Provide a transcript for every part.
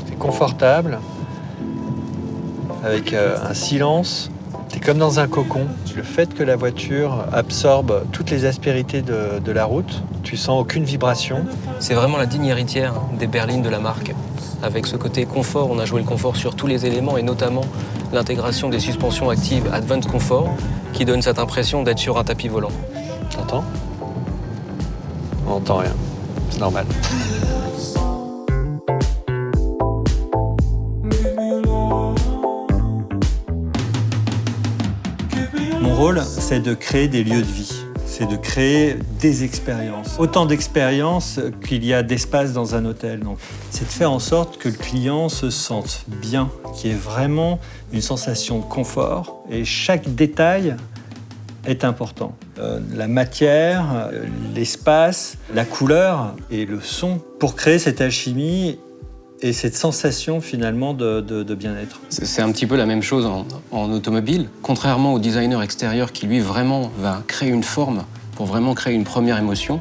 C'est confortable, avec un silence. C'est comme dans un cocon. Le fait que la voiture absorbe toutes les aspérités de la route, tu sens aucune vibration. C'est vraiment la digne héritière des berlines de la marque. Avec ce côté confort, on a joué le confort sur tous les éléments et notamment l'intégration des suspensions actives Advanced Comfort qui donne cette impression d'être sur un tapis volant. T'entends? On n'entend rien. C'est normal. Mon rôle, c'est de créer des lieux de vie. C'est de créer des expériences. Autant d'expériences qu'il y a d'espace dans un hôtel. Donc, c'est de faire en sorte que le client se sente bien, qu'il y ait vraiment une sensation de confort. Et chaque détail est important. La matière, l'espace, la couleur et le son pour créer cette alchimie et cette sensation finalement de bien-être. C'est un petit peu la même chose en automobile. Contrairement au designer extérieur qui lui vraiment va créer une forme pour vraiment créer une première émotion,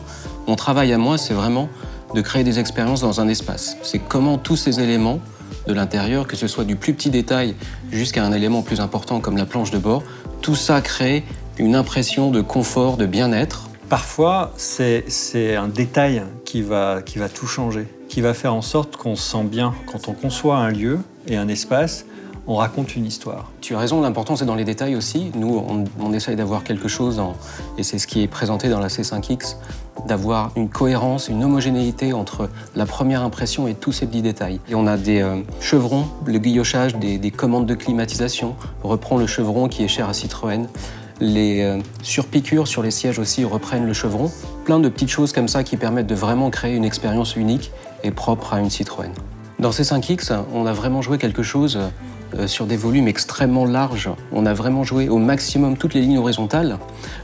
mon travail à moi c'est vraiment de créer des expériences dans un espace. C'est comment tous ces éléments de l'intérieur, que ce soit du plus petit détail jusqu'à un élément plus important comme la planche de bord, tout ça crée une impression de confort, de bien-être. Parfois, c'est un détail qui va tout changer, qui va faire en sorte qu'on se sent bien. Quand on conçoit un lieu et un espace, on raconte une histoire. Tu as raison, l'important c'est dans les détails aussi. Nous, on essaye d'avoir quelque chose, et c'est ce qui est présenté dans la C5X, d'avoir une cohérence, une homogénéité entre la première impression et tous ces petits détails. Et on a des chevrons, le guillochage des commandes de climatisation reprend le chevron qui est cher à Citroën. Les surpiqûres sur les sièges aussi reprennent le chevron. Plein de petites choses comme ça qui permettent de vraiment créer une expérience unique et propre à une Citroën. Dans C5X, on a vraiment joué quelque chose sur des volumes extrêmement larges. On a vraiment joué au maximum toutes les lignes horizontales.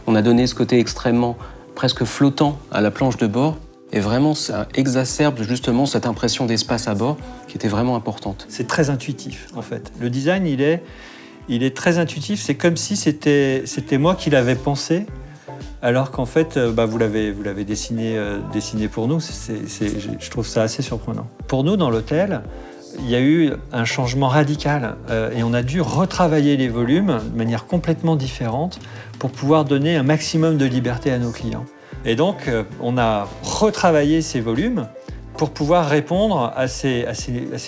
On a donné ce côté extrêmement presque flottant à la planche de bord. Et vraiment, ça exacerbe justement cette impression d'espace à bord qui était vraiment importante. C'est très intuitif en fait. Le design, il est très intuitif, c'est comme si c'était moi qui l'avais pensé, alors qu'en fait, vous l'avez dessiné pour nous. Je trouve ça assez surprenant. Pour nous, dans l'hôtel, il y a eu un changement radical et on a dû retravailler les volumes de manière complètement différente pour pouvoir donner un maximum de liberté à nos clients. Et donc, on a retravaillé ces volumes pour pouvoir répondre à ces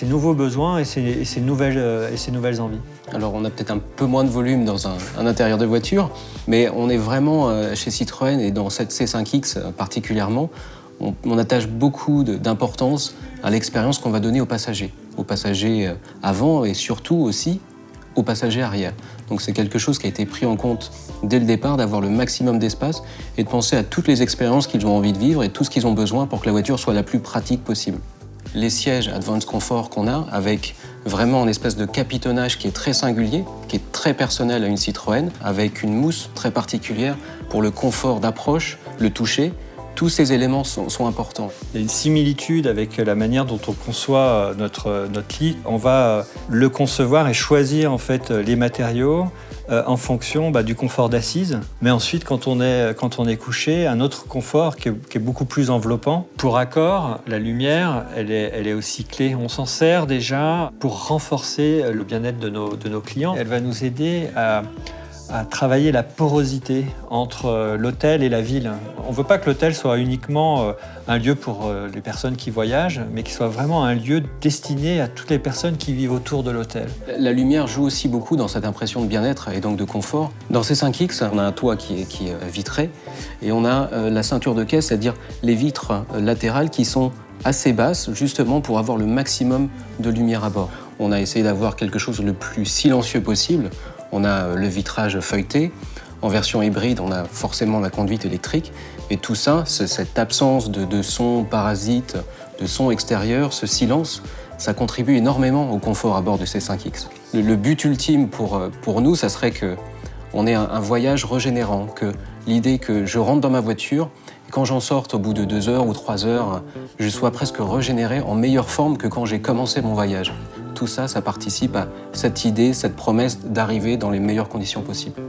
nouveaux besoins et ces nouvelles envies. Alors on a peut-être un peu moins de volume dans un intérieur de voiture, mais on est vraiment chez Citroën et dans cette C5X particulièrement, on attache beaucoup d'importance à l'expérience qu'on va donner aux passagers avant et surtout aussi aux passagers arrière. Donc c'est quelque chose qui a été pris en compte dès le départ, d'avoir le maximum d'espace et de penser à toutes les expériences qu'ils ont envie de vivre et tout ce qu'ils ont besoin pour que la voiture soit la plus pratique possible. Les sièges Advanced Comfort qu'on a, avec vraiment une espèce de capitonnage qui est très singulier, qui est très personnel à une Citroën, avec une mousse très particulière pour le confort d'approche, le toucher. Tous ces éléments sont importants. Il y a une similitude avec la manière dont on conçoit notre lit. On va le concevoir et choisir en fait les matériaux en fonction du confort d'assise. Mais ensuite, quand on est couché, un autre confort qui est beaucoup plus enveloppant. Pour accord, la lumière, elle est aussi clé. On s'en sert déjà pour renforcer le bien-être de nos clients. Elle va nous aider à travailler la porosité entre l'hôtel et la ville. On ne veut pas que l'hôtel soit uniquement un lieu pour les personnes qui voyagent, mais qu'il soit vraiment un lieu destiné à toutes les personnes qui vivent autour de l'hôtel. La lumière joue aussi beaucoup dans cette impression de bien-être et donc de confort. Dans C5X, on a un toit qui est vitré et on a la ceinture de caisse, c'est-à-dire les vitres latérales qui sont assez basses, justement pour avoir le maximum de lumière à bord. On a essayé d'avoir quelque chose le plus silencieux possible. On a le vitrage feuilleté. En version hybride, on a forcément la conduite électrique. Et tout ça, cette absence de son parasite, de son extérieur, ce silence, ça contribue énormément au confort à bord de C5X. Le but ultime pour nous, ça serait qu'on ait un voyage régénérant, que l'idée que je rentre dans ma voiture et quand j'en sorte au bout de 2 heures ou 3 heures, je sois presque régénéré en meilleure forme que quand j'ai commencé mon voyage. Tout ça, ça participe à cette idée, cette promesse d'arriver dans les meilleures conditions possibles.